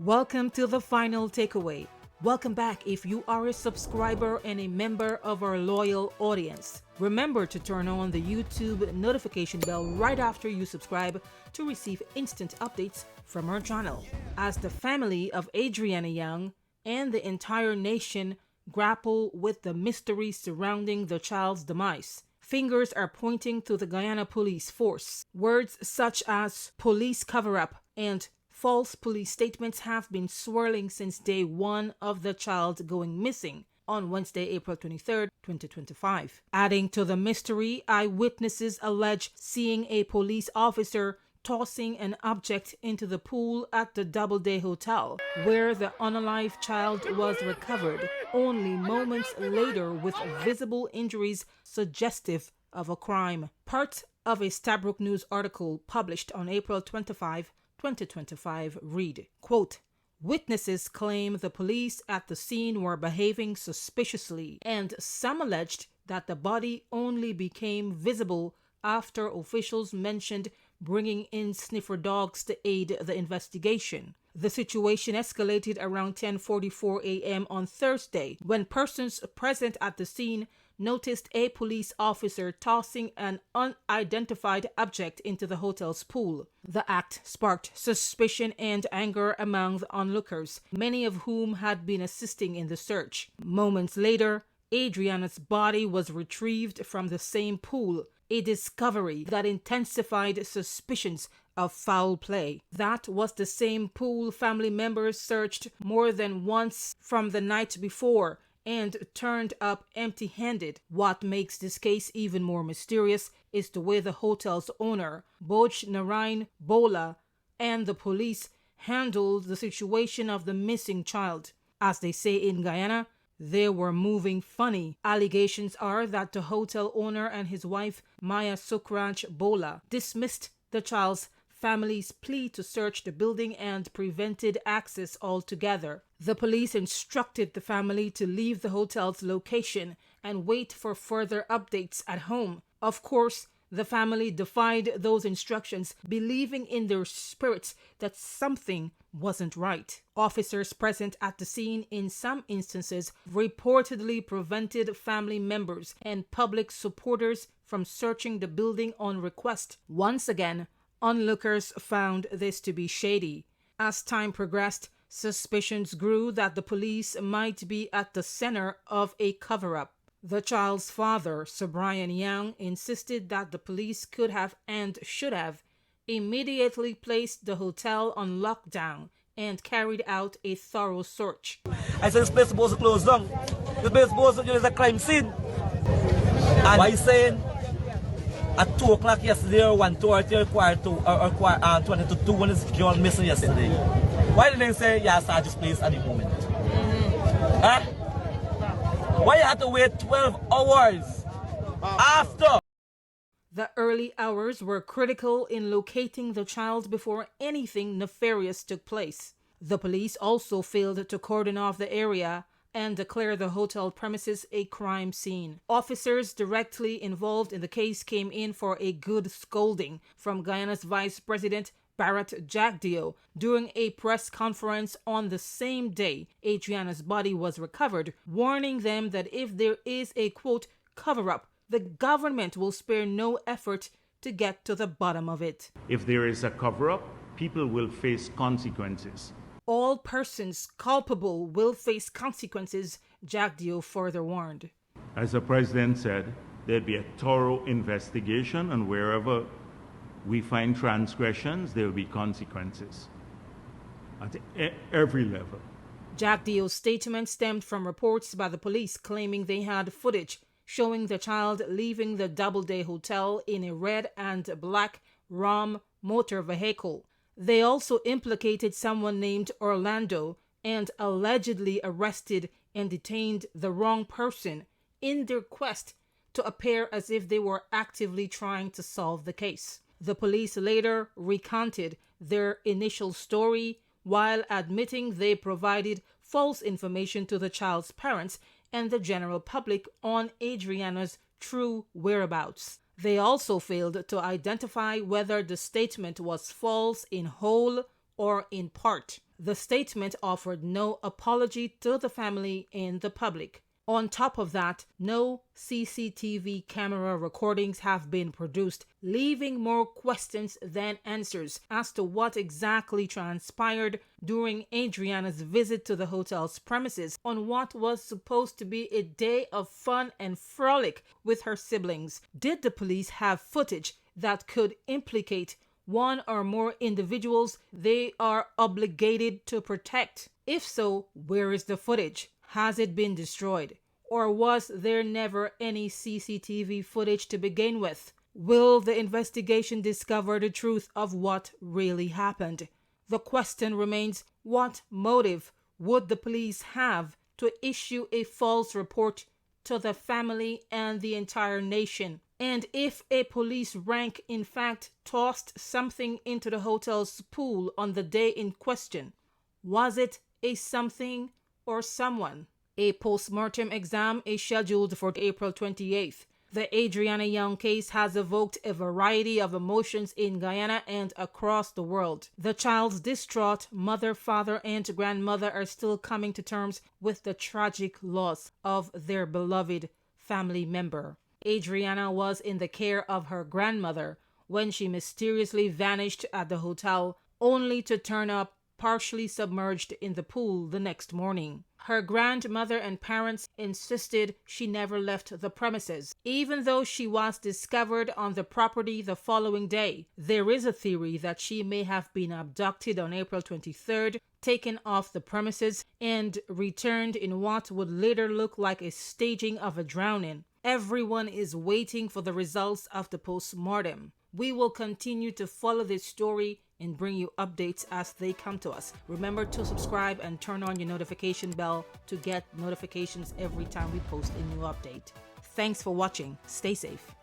Welcome to the final takeaway. Welcome back if you are a subscriber and a member of our loyal audience. Remember to turn on the YouTube notification bell right after you subscribe to receive instant updates from our channel. As the family of Adrianna Younge and the entire nation grapple with the mystery surrounding the child's demise, fingers are pointing to the Guyana Police Force. Words such as police cover-up and false police statements have been swirling since day one of the child going missing on Wednesday, April 23, 2025. Adding to the mystery, eyewitnesses allege seeing a police officer tossing an object into the pool at the Doubleday Hotel, where the unalived child was recovered, only moments later with visible injuries suggestive of a crime. Part of a Stabroek News article published on April 25, 2025 read, quote, "Witnesses claim the police at the scene were behaving suspiciously, and some alleged that the body only became visible after officials mentioned bringing in sniffer dogs to aid the investigation. The situation escalated around 10:44 a.m. on Thursday when persons present at the scene noticed a police officer tossing an unidentified object into the hotel's pool. The act sparked suspicion and anger among the onlookers, many of whom had been assisting in the search. Moments later, Adrianna's body was retrieved from the same pool, a discovery that intensified suspicions of foul play. That was the same pool family members searched more than once from the night before and turned up empty-handed. What makes this case even more mysterious is the way the hotel's owner, Boj Narain Bola, and the police handled the situation of the missing child. As they say in Guyana, they were moving funny. Allegations are that the hotel owner and his wife, Maya Sukraj Bola, dismissed the child's family's plea to search the building and prevented access altogether. The police instructed the family to leave the hotel's location and wait for further updates at home. Of course, the family defied those instructions, believing in their spirits that something wasn't right. Officers present at the scene in some instances reportedly prevented family members and public supporters from searching the building on request. Once again, onlookers found this to be shady. As time progressed, suspicions grew that the police might be at the center of a cover-up. The child's father, Sir Brian Young, insisted that the police could have and should have immediately placed the hotel on lockdown and carried out a thorough search. I said this place is supposed to close down. This place is supposed to be a crime scene. And why saying at 2 o'clock yesterday or 1:30 or quarter to or 20 to 2 when this girl missing yesterday? Why didn't they say yeah, start this place at the moment? Huh? Why you had to wait 12 hours after? The early hours were critical in locating the child before anything nefarious took place. The police also failed to cordon off the area and declare the hotel premises a crime scene. Officers directly involved in the case came in for a good scolding from Guyana's Vice President Bharratjagdeo during a press conference on the same day Adrianna's body was recovered, warning them that if there is a, quote, cover-up, the government will spare no effort to get to the bottom of it. If there is a cover-up, people will face consequences. All persons culpable will face consequences, Jagdeo further warned. As the president said, there'd be a thorough investigation, and wherever we find transgressions, there will be consequences at every level. Jagdeo's statement stemmed from reports by the police claiming they had footage showing the child leaving the Doubleday Hotel in a red and black Ram motor vehicle. They also implicated someone named Orlando and allegedly arrested and detained the wrong person in their quest to appear as if they were actively trying to solve the case. The police later recanted their initial story while admitting they provided false information to the child's parents and the general public on Adrianna's true whereabouts. They also failed to identify whether the statement was false in whole or in part. The statement offered no apology to the family and the public. On top of that, no CCTV camera recordings have been produced, leaving more questions than answers as to what exactly transpired during Adrianna's visit to the hotel's premises on what was supposed to be a day of fun and frolic with her siblings. Did the police have footage that could implicate one or more individuals they are obligated to protect? If so, where is the footage? Has it been destroyed? Or was there never any CCTV footage to begin with? Will the investigation discover the truth of what really happened? The question remains, what motive would the police have to issue a false report to the family and the entire nation? And if a police rank in fact tossed something into the hotel's pool on the day in question, was it a something or someone? A post-mortem exam is scheduled for April 28th. The Adrianna Younge case has evoked a variety of emotions in Guyana and across the world. The child's distraught mother, father, and grandmother are still coming to terms with the tragic loss of their beloved family member. Adrianna was in the care of her grandmother when she mysteriously vanished at the hotel, only to turn up partially submerged in the pool the next morning. Her grandmother and parents insisted she never left the premises, even though she was discovered on the property the following day. There is a theory that she may have been abducted on April 23rd, taken off the premises, and returned in what would later look like a staging of a drowning. Everyone is waiting for the results of the post-mortem. We will continue to follow this story and bring you updates as they come to us. Remember to subscribe and turn on your notification bell to get notifications every time we post a new update. Thanks for watching. Stay safe.